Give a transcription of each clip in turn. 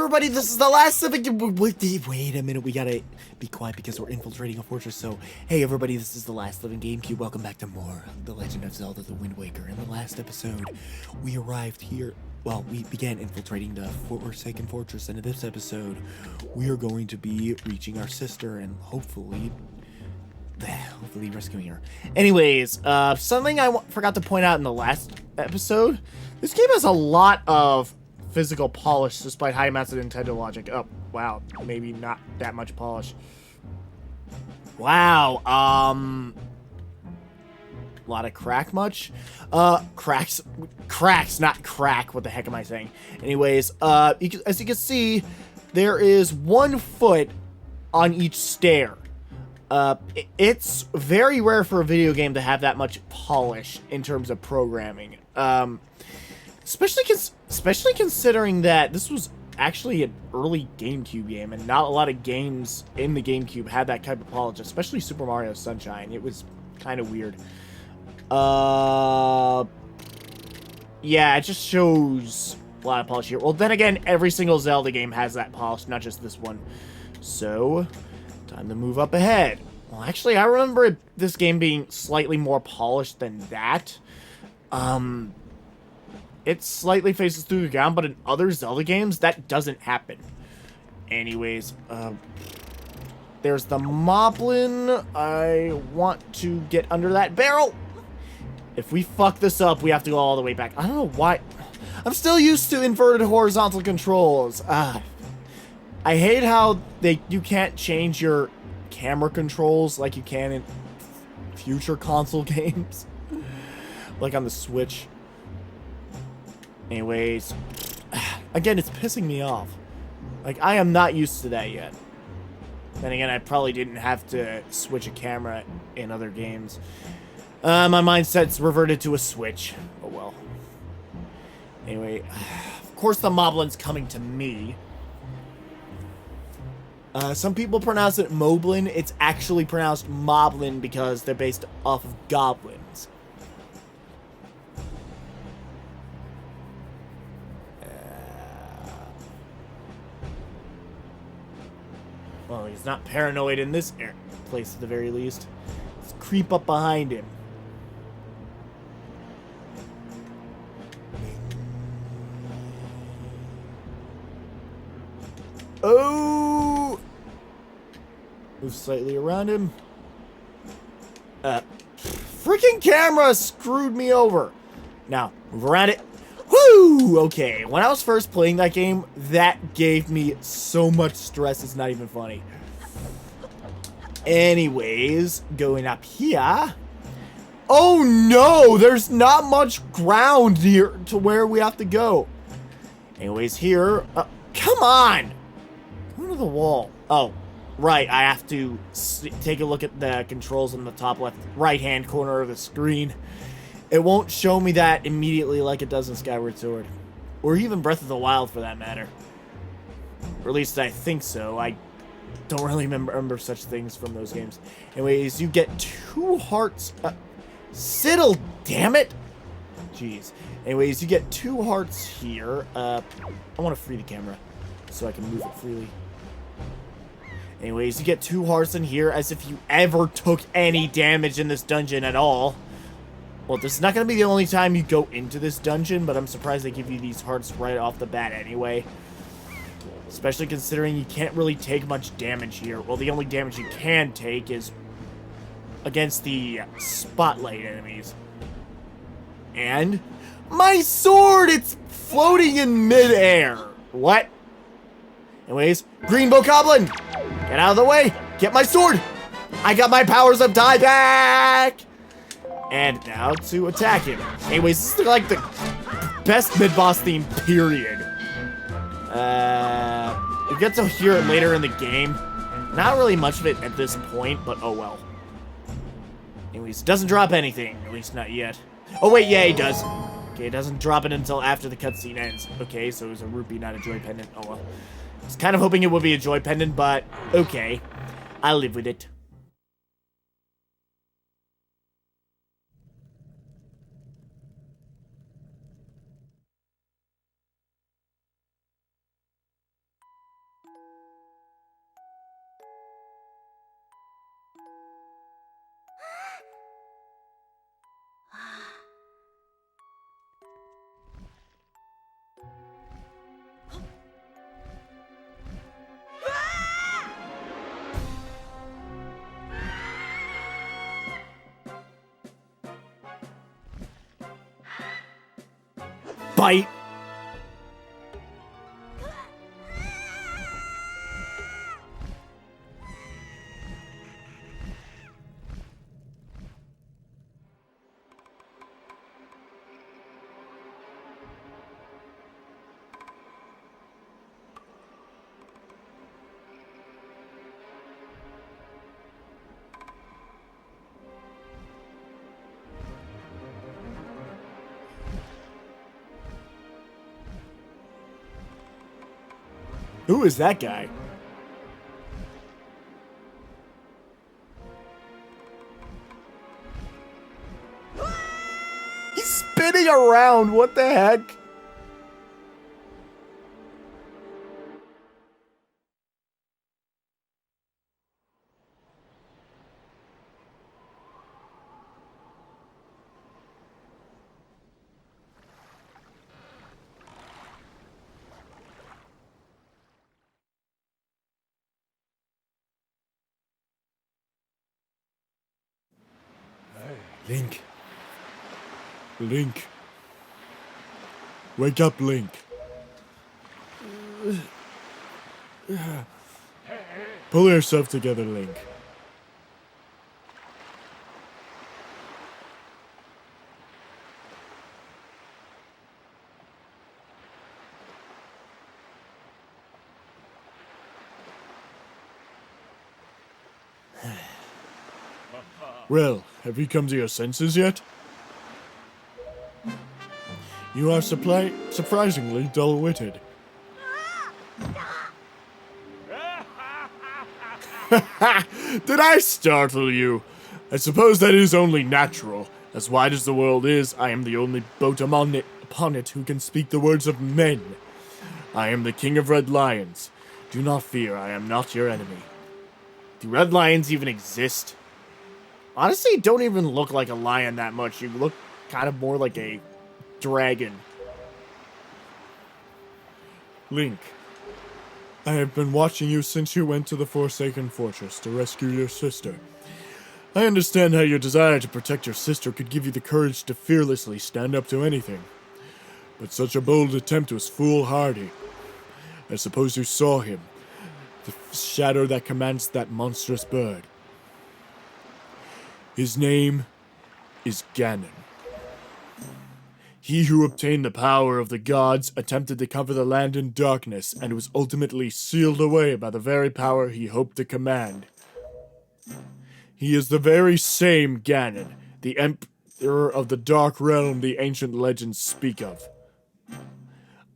everybody, this is the last Civic. Wait a minute, we gotta be quiet because we're infiltrating a fortress. So, hey everybody, this is the Last Living GameCube. Welcome back to more The Legend of Zelda: The Wind Waker. In the last episode, we arrived here. Well, we began infiltrating the Forsaken Fortress, and in this episode, we are going to be reaching our sister and hopefully rescuing her. Anyways, something I forgot to point out in the last episode. This game has a lot of physical polish despite high amounts of Nintendo logic. Oh, wow. Maybe not that much polish. Wow. A lot of crack much? Cracks, not crack. What the heck am I saying? Anyways, as you can see, there is 1 foot on each stair. It's very rare for a video game to have that much polish in terms of programming. Especially considering that this was actually an early GameCube game, and not a lot of games in the GameCube had that type of polish, especially Super Mario Sunshine. It was kind of weird. Yeah, it just shows a lot of polish here. Well, then again, every single Zelda game has that polish, not just this one. So, time to move up ahead. Well, actually, I remember this game being slightly more polished than that. It slightly faces through the ground, but in other Zelda games, that doesn't happen. Anyways, there's the Moblin. I want to get under that barrel. If we fuck this up, we have to go all the way back. I don't know why. I'm still used to inverted horizontal controls. I hate how you can't change your camera controls like you can in future console games. Like on the Switch. Anyways, again, it's pissing me off. Like, I am not used to that yet. Then again, I probably didn't have to switch a camera in other games. My mindset's reverted to a Switch. Oh well. Anyway, of course the Moblin's coming to me. Some people pronounce it Moblin. It's actually pronounced Moblin because they're based off of goblins. Well, he's not paranoid in this place at the very least. Let's creep up behind him. Oh! Move slightly around him. Freaking camera screwed me over. Now, move around it. Woo! Okay, when I was first playing that game, that gave me so much stress, it's not even funny. Anyways, going up here. Oh no! There's not much ground here to where we have to go. Anyways, here. Come on! Go to the wall. Oh, right. I have to take a look at the controls in the top left, right-hand corner of the screen. It won't show me that immediately like it does in Skyward Sword. Or even Breath of the Wild, for that matter. Or at least I think so. I don't really remember such things from those games. Anyways, you get 2 hearts. Siddle, damn it! Jeez. Anyways, you get 2 hearts here. I want to free the camera so I can move it freely. Anyways, you get 2 hearts in here, as if you ever took any damage in this dungeon at all. Well, this is not going to be the only time you go into this dungeon, but I'm surprised they give you these hearts right off the bat anyway. Especially considering you can't really take much damage here. Well, the only damage you can take is against the spotlight enemies. And my sword! It's floating in midair. What? Anyways, Green Bokoblin! Get out of the way! Get my sword! I got my powers of die back! And now to attack him. Anyways, this is like the best mid-boss theme, period. You get to hear it later in the game. Not really much of it at this point, but oh well. Anyways, doesn't drop anything. At least not yet. Oh wait, yeah, it does. Okay, it doesn't drop it until after the cutscene ends. Okay, so it was a rupee, not a joy pendant. Oh well. I was kind of hoping it would be a joy pendant, but okay. I'll live with it. Bite. Who is that guy? He's spinning around. What the heck? Link. Link. Wake up, Link. Pull yourself together, Link. Well, have you come to your senses yet? You are surprisingly dull-witted. Did I startle you? I suppose that is only natural. As wide as the world is, I am the only boat upon it who can speak the words of men. I am the King of Red Lions. Do not fear, I am not your enemy. Do red lions even exist? Honestly, you don't even look like a lion that much. You look kind of more like a dragon. Link, I have been watching you since you went to the Forsaken Fortress to rescue your sister. I understand how your desire to protect your sister could give you the courage to fearlessly stand up to anything. But such a bold attempt was foolhardy. I suppose you saw him, the shadow that commands that monstrous bird. His name is Ganon. He who obtained the power of the gods attempted to cover the land in darkness and was ultimately sealed away by the very power he hoped to command. He is the very same Ganon, the emperor of the dark realm the ancient legends speak of.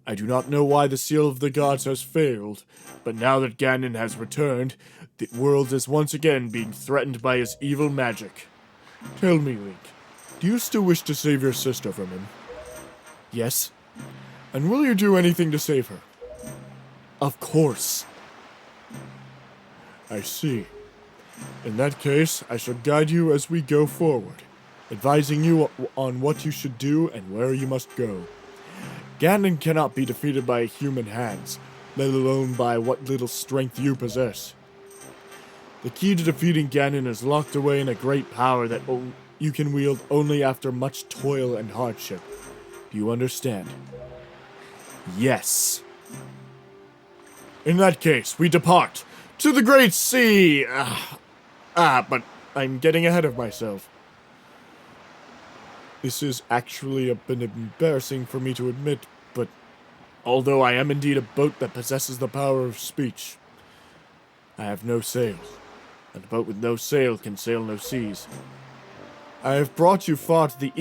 I do not know why the seal of the gods has failed, but now that Ganon has returned, the world is once again being threatened by his evil magic. Tell me, Link, do you still wish to save your sister from him? Yes? And will you do anything to save her? Of course. I see. In that case, I shall guide you as we go forward, advising you on what you should do and where you must go. Ganon cannot be defeated by human hands, let alone by what little strength you possess. The key to defeating Ganon is locked away in a great power that you can wield only after much toil and hardship. Do you understand? Yes. In that case, we depart to the Great Sea. But I'm getting ahead of myself. This is actually a bit embarrassing for me to admit, but although I am indeed a boat that possesses the power of speech, I have no sail, and a boat with no sail can sail no seas. I have brought you far to the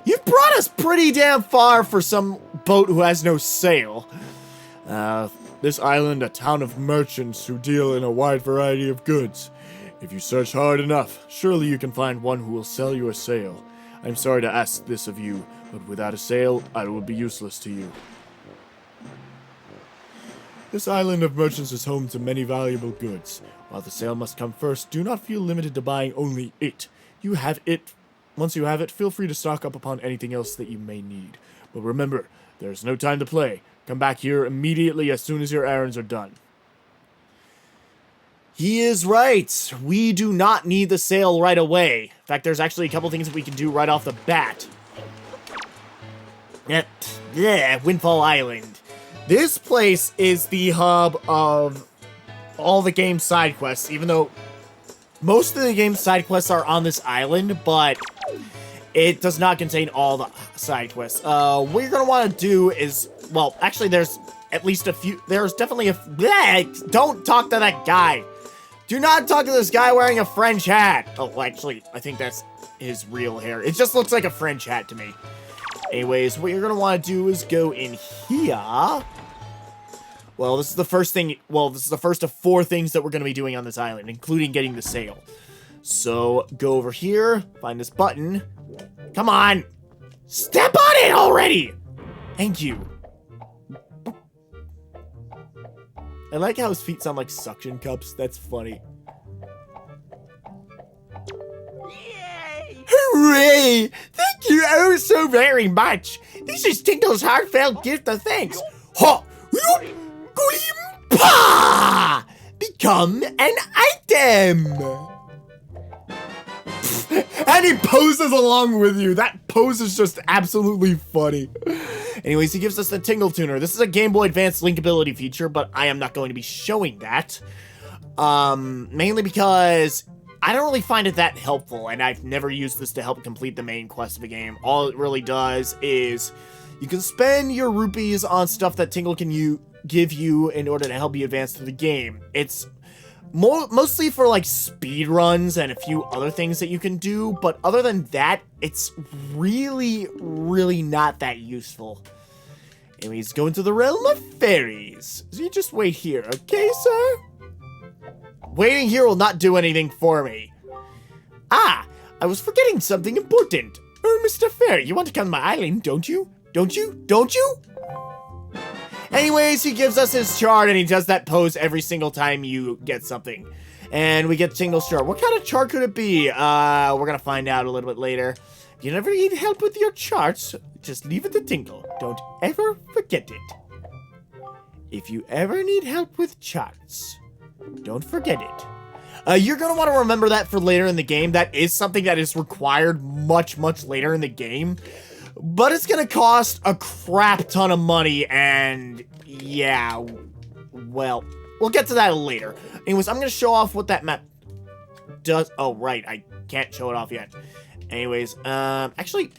You've brought us pretty damn far for some boat who has no sail. This island, a town of merchants who deal in a wide variety of goods. If you search hard enough, surely you can find one who will sell you a sail. I'm sorry to ask this of you, but without a sail, I will be useless to you. This island of merchants is home to many valuable goods. While the sale must come first, do not feel limited to buying only it. You have it. Once you have it, feel free to stock up upon anything else that you may need. But remember, there's no time to play. Come back here immediately as soon as your errands are done. He is right. We do not need the sale right away. In fact, there's actually a couple things that we can do right off the bat. Windfall Island. This place is the hub of all the game's side quests, even though most of the game's side quests are on this island, but it does not contain all the side quests. What you're going to want to do is, well, actually there's at least a few, there's definitely don't talk to that guy. Do not talk to this guy wearing a French hat. Oh, actually, I think that's his real hair. It just looks like a French hat to me. Anyways, what you're going to want to do is go in here. Well, this is the first thing, this is the first of 4 things that we're going to be doing on this island, including getting the sale. So, go over here, find this button. Come on! Step on it already! Thank you. I like how his feet sound like suction cups. That's funny. Yay! Hooray! Thank you oh so very much. This is Tingle's heartfelt gift of thanks. Ha! Become an item! And he poses along with you. That pose is just absolutely funny. Anyways, he gives us the Tingle Tuner. This is a Game Boy Advance linkability feature, but I am not going to be showing that. Mainly because I don't really find it that helpful, and I've never used this to help complete the main quest of the game. All it really does is you can spend your rupees on stuff that Tingle can give you in order to help you advance through the game. It's mostly for like speed runs and a few other things that you can do, but other than that, it's really not that useful. Anyways, go into the realm of fairies. So you just wait here, okay, sir? Waiting here will not do anything for me. Ah, I was forgetting something important. Oh, Mr. Fairy, you want to come to my island, don't you? Don't you? Anyways, he gives us his chart, and he does that pose every single time you get something. And we get Tingle's chart. What kind of chart could it be? We're gonna find out a little bit later. If you never need help with your charts, just leave it to Tingle. Don't ever forget it. If you ever need help with charts, don't forget it. You're gonna want to remember that for later in the game. That is something that is required much later in the game. But it's gonna cost a crap ton of money, and yeah, well, we'll get to that later. Anyways, I'm gonna show off what that map does. Oh, right, I can't show it off yet. Anyways, actually,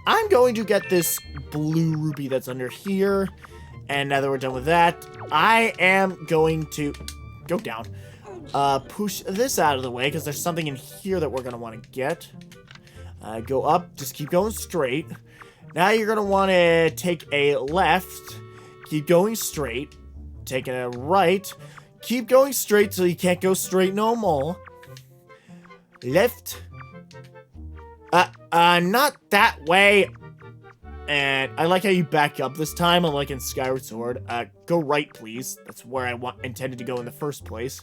I'm going to get this blue rupee that's under here, and now that we're done with that, I am going to go down, push this out of the way, because there's something in here that we're gonna want to get. Go up, just keep going straight. Now you're going to want to take a left, keep going straight, take a right, keep going straight till you can't go straight no more. Left. Not that way. And I like how you back up this time, unlike in Skyward Sword. Go right, please. That's where I intended to go in the first place.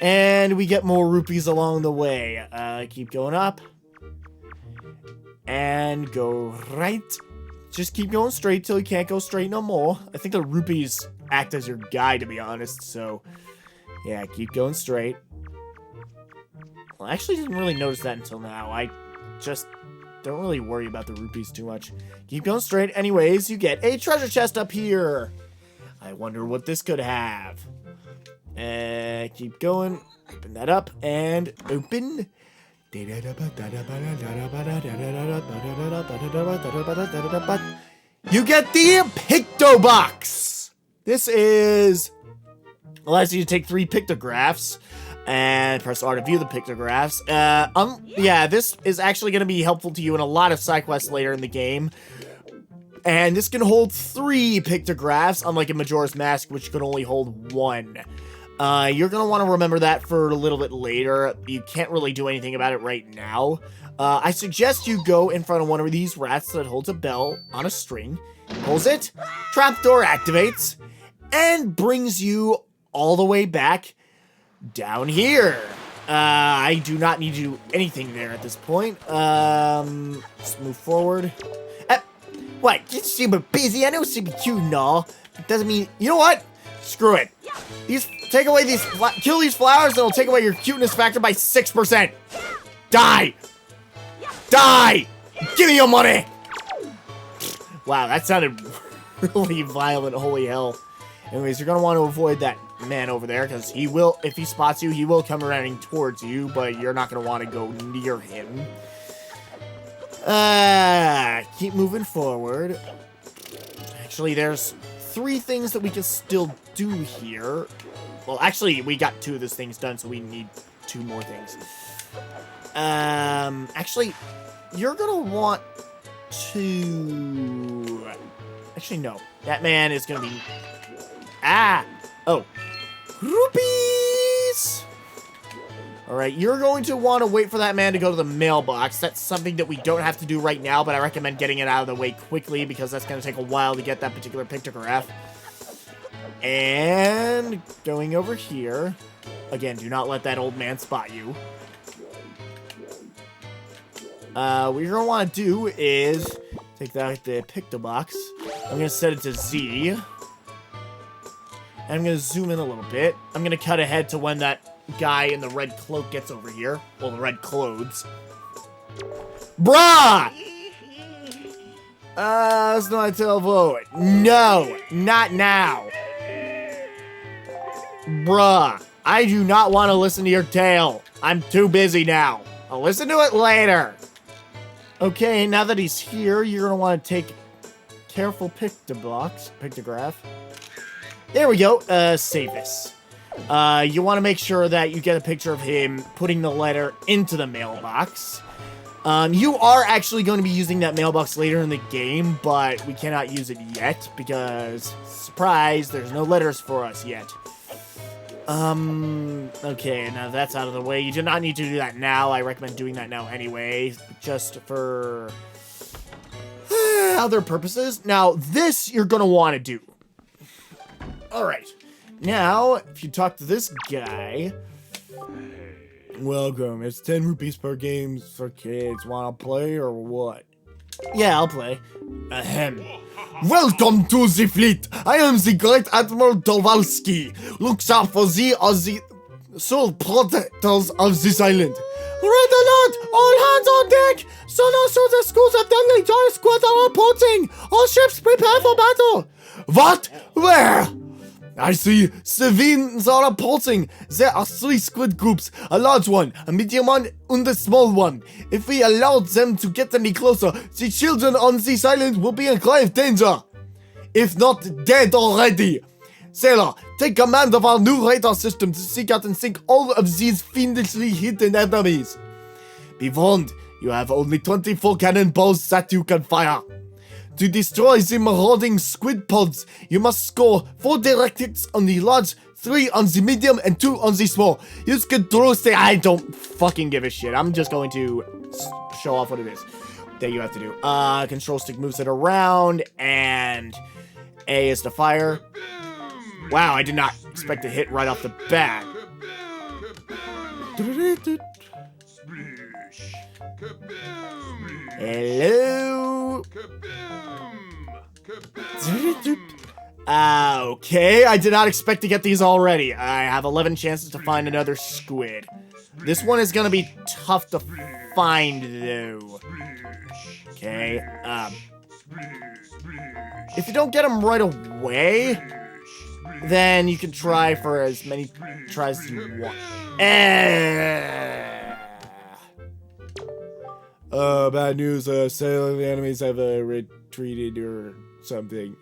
And we get more rupees along the way. Keep going up. And go right. Just keep going straight till you can't go straight no more. I think the rupees act as your guide, to be honest. So, yeah, keep going straight. Well, I actually didn't really notice that until now. I just don't really worry about the rupees too much. Keep going straight. Anyways, you get a treasure chest up here. I wonder what this could have. Keep going. Open that up and open. You get the Pictobox! This allows you to take 3 pictographs and press R to view the pictographs. Yeah, this is actually going to be helpful to you in a lot of side quests later in the game. And this can hold 3 pictographs, unlike in Majora's Mask, which can only hold 1. You're gonna want to remember that for a little bit later. You can't really do anything about it right now. I suggest you go in front of one of these rats that holds a bell on a string. Pulls it, trapdoor activates, and brings you all the way back down here. I do not need to do anything there at this point. Let's move forward. What? You super busy? I know super cute and all. It doesn't mean... You know what? Screw it. Take away these... Kill these flowers and it'll take away your cuteness factor by 6%. Die! Die! Give me your money! Wow, that sounded really violent. Holy hell. Anyways, you're going to want to avoid that man over there, because he will, if he spots you, he will come running towards you, but you're not going to want to go near him. Keep moving forward. Actually, there's 3 things that we can still do here. Well, actually, we got 2 of those things done, so we need 2 more things. Actually, you're going to want to... Actually, no. That man is going to be... Oh. Rupees! Alright, you're going to want to wait for that man to go to the mailbox. That's something that we don't have to do right now, but I recommend getting it out of the way quickly because that's going to take a while to get that particular pictograph. And going over here. Again, do not let that old man spot you. What you're going to want to do is take that the Pictobox. I'm going to set it to Z. And I'm going to zoom in a little bit. I'm going to cut ahead to when that guy in the red cloak gets over here. Well, the red clothes. Bruh! That's not a vote. No, not now. Bruh, I do not want to listen to your tale. I'm too busy now. I'll listen to it later. Okay, now that he's here, you're going to want to take careful pictograph. There we go. Save this. You want to make sure that you get a picture of him putting the letter into the mailbox. You are actually going to be using that mailbox later in the game, but we cannot use it yet because, surprise, there's no letters for us yet. Okay, now that's out of the way. You do not need to do that now. I recommend doing that now anyway, just for other purposes. Now, this you're going to want to do. Alright, now, if you talk to this guy... Welcome, it's 10 rupees per game for kids. Wanna play or what? Yeah, I'll play. Ahem. Welcome to the fleet! I am the Great Admiral Kowalski. Looks out for thee as the sole protectors of this island. Red alert! All hands on deck! Sonar through the schools of deadly joy squad are reporting! All ships prepare for battle! What? Where? I see. Civilians are reporting. There are 3 squid groups. A large one, a medium one, and a small one. If we allow them to get any closer, the children on this island will be in grave danger. If not dead already. Sailor, take command of our new radar system to seek out and sink all of these fiendishly hidden enemies. Be warned, you have only 24 cannonballs that you can fire. To destroy the marauding squid pods, you must score 4 direct hits on the large, 3 on the medium, and 2 on the small. Use control stick. I don't fucking give a shit. I'm just going to show off what it is that you have to do. Control stick moves it around, and A is to fire. Wow, I did not expect to hit right off the bat. Hello. Okay, I did not expect to get these already. I have 11 chances to find another squid. This one is gonna be tough to find, though. Okay, if you don't get them right away, then you can try for as many tries as you want. Bad news, the enemies have retreated or something.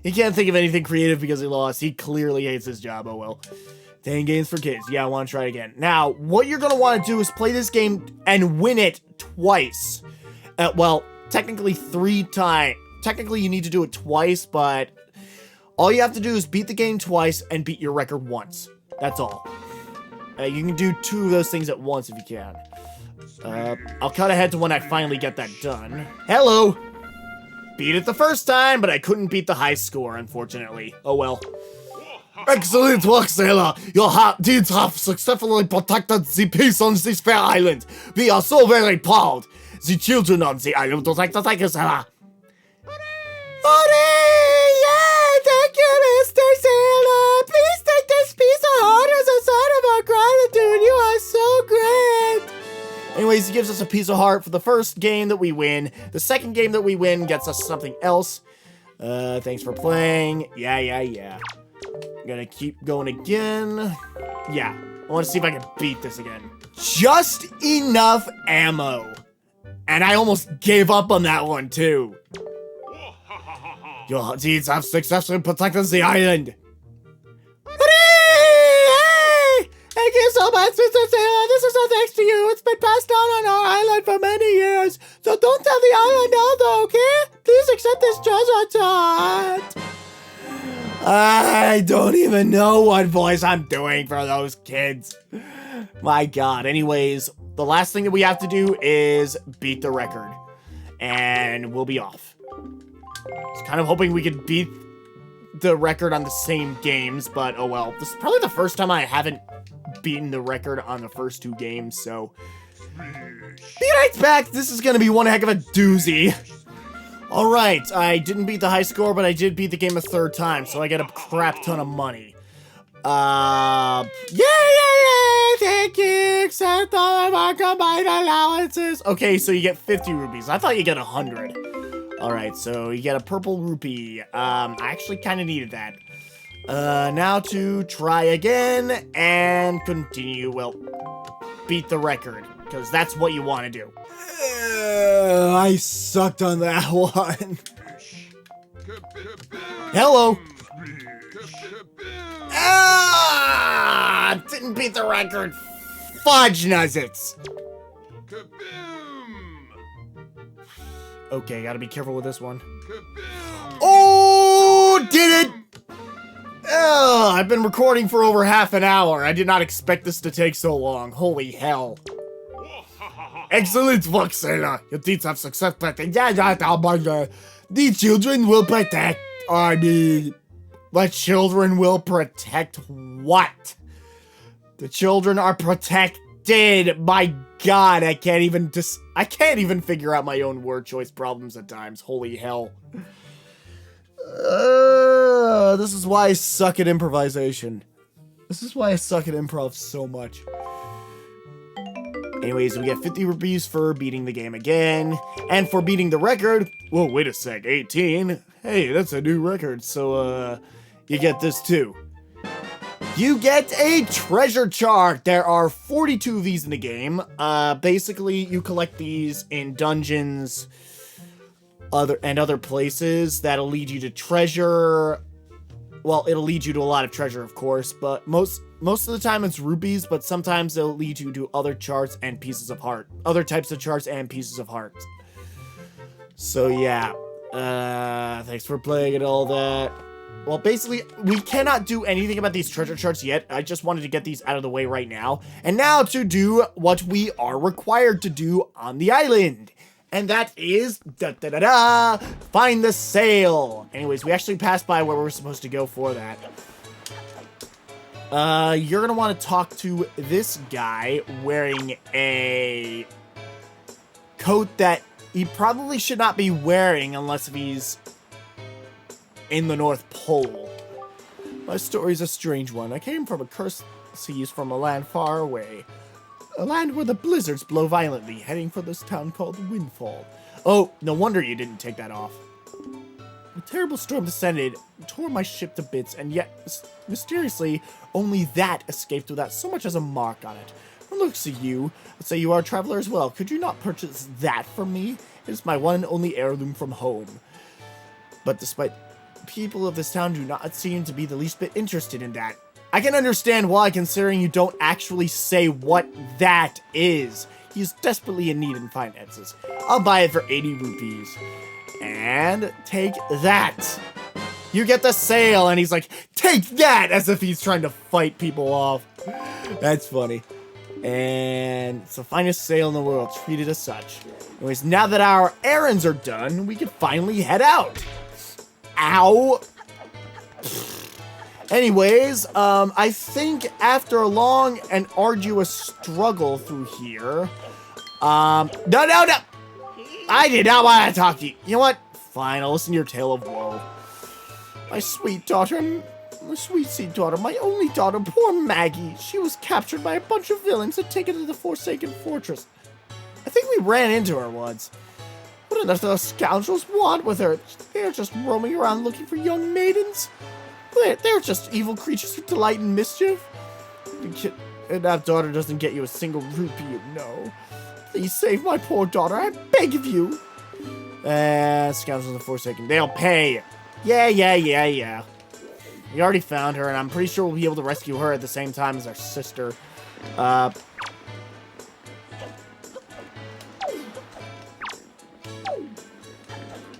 He can't think of anything creative because he lost. He clearly hates his job, oh well. 10 games for kids. Yeah, I want to try it again. Now, what you're going to want to do is play this game and win it twice. Well, technically 3 times. Technically, you need to do it twice, but all you have to do is beat the game twice and beat your record once. That's all. You can do 2 of those things at once if you can. I'll cut ahead to when I finally get that done. Hello! beat it the first time, but I couldn't beat the high score, unfortunately. Oh well. Excellent work, sailor. Your deeds have successfully protected the peace on this fair island. We are so very proud. The children on the island would like to thank you, sailor. Hooray! Yeah, thank you, Mr. Sailor. Please take this piece of heart as a sign of our gratitude. You are so great. Anyways, he gives us a piece of heart for the first game that we win. The second game that we win gets us something else. Thanks for playing. Yeah. I'm gonna keep going again. Yeah, I want to see if I can beat this again. Just enough ammo. And I almost gave up on that one, too. Your deeds have successfully protected the island. Hooray! Thank you so much, Mr. Sailor. This is a thanks to you. It's been passed down on our island for many years. So don't tell the island elder, okay? Please accept this treasure chart. I don't even know what voice I'm doing for those kids. My God. Anyways, the last thing that we have to do is beat the record. And we'll be off. I was kind of hoping we could beat the record on the same games, but oh well. This is probably the first time I haven't beaten the record on the first 2 games, so be right back. This is gonna be one heck of a doozy. Alright, I didn't beat the high score, but I did beat the game a 3rd time, so I get a crap ton of money. Yay! Thank you! Accept all of our combined allowances! Okay, so you get 50 rupees. I thought you get 100. Alright, so you get a purple rupee. I actually kind of needed that. Now to try again and continue. Well, beat the record, because that's what you want to do. I sucked on that one. Hello. Didn't beat the record. Fudge nuzzets. Okay, gotta be careful with this one. Oh, did it! I've been recording for over half an hour. I did not expect this to take so long. Holy hell. Excellent work, sailor. Your deeds have success, but the children will protect. The children will protect what? The children are protected. My God, I can't even figure out my own word choice problems at times. Holy hell. This is why I suck at improvisation. This is why I suck at improv so much. Anyways, we get 50 rupees for beating the game again. And for beating the record... Whoa, wait a sec. 18? Hey, that's a new record. So, you get this too. You get a treasure chart. There are 42 of these in the game. Basically, you collect these in dungeons... other places that'll lead you to treasure. Well, it'll lead you to a lot of treasure, of course, but most of the time it's rupees, but sometimes they'll lead you to other charts and pieces of heart. Other types of charts and pieces of heart. So yeah, thanks for playing and all that. Well, basically, we cannot do anything about these treasure charts yet. I just wanted to get these out of the way right now. And now to do what we are required to do on the island. And that is, find the sail. Anyways, we actually passed by where we're supposed to go for that. You're gonna want to talk to this guy wearing a coat that he probably should not be wearing unless if he's in the North Pole. My story's a strange one. I came from a cursed seas from a land far away. A land where the blizzards blow violently, heading for this town called Windfall. Oh, no wonder you didn't take that off. A terrible storm descended, tore my ship to bits, and yet, mysteriously, only that escaped without so much as a mark on it. From the looks of you, I'd say you are a traveler as well. Could you not purchase that from me? It is my one and only heirloom from home. But despite people of this town do not seem to be the least bit interested in that. I can understand why, considering you don't actually say what that is. He's desperately in need in finances. I'll buy it for 80 rupees. And take that. You get the sale, and he's like, take that, as if he's trying to fight people off. That's funny. And it's the finest sale in the world, treated as such. Anyways, now that our errands are done, we can finally head out. Ow! Anyways, I think after a long and arduous struggle through here, no! I did not want to talk to you. You know what? Fine, I'll listen to your tale of woe. My sweet daughter, my only daughter, poor Maggie. She was captured by a bunch of villains and taken to the Forsaken Fortress. I think we ran into her once. What did those scoundrels want with her? They're just roaming around looking for young maidens. They're just evil creatures who delight in mischief. And that daughter doesn't get you a single rupee, you know. Please save my poor daughter, I beg of you. Scoundrels of the Forsaken, they'll pay. Yeah. We already found her, and I'm pretty sure we'll be able to rescue her at the same time as our sister.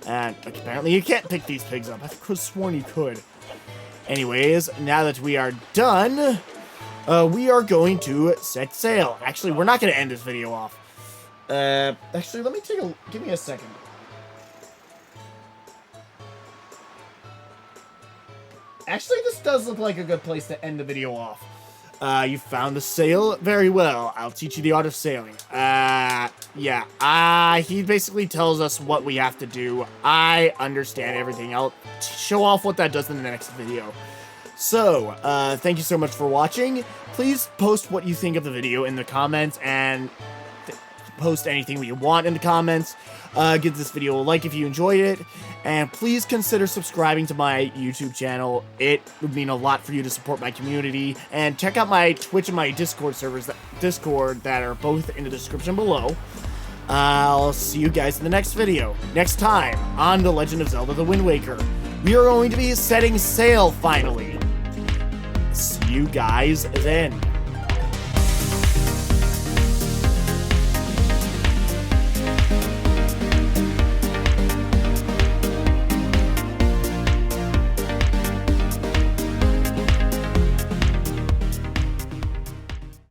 And apparently you can't pick these pigs up. I could have sworn you could. Anyways, now that we are done, we are going to set sail. Actually, we're not going to end this video off. Actually, give me a second. Actually, this does look like a good place to end the video off. You found the sail? Very well. I'll teach you the art of sailing. Yeah. He basically tells us what we have to do. I understand everything. I'll show off what that does in the next video. So, thank you so much for watching. Please post what you think of the video in the comments, and post anything you want in the comments. Give this video a like if you enjoyed it, and please consider subscribing to my YouTube channel. It would mean a lot for you to support my community, and check out my Twitch and my Discord servers, that are both in the description below. I'll see you guys in the next video. Next time on The Legend of Zelda: The Wind Waker, we are going to be setting sail finally. See you guys then.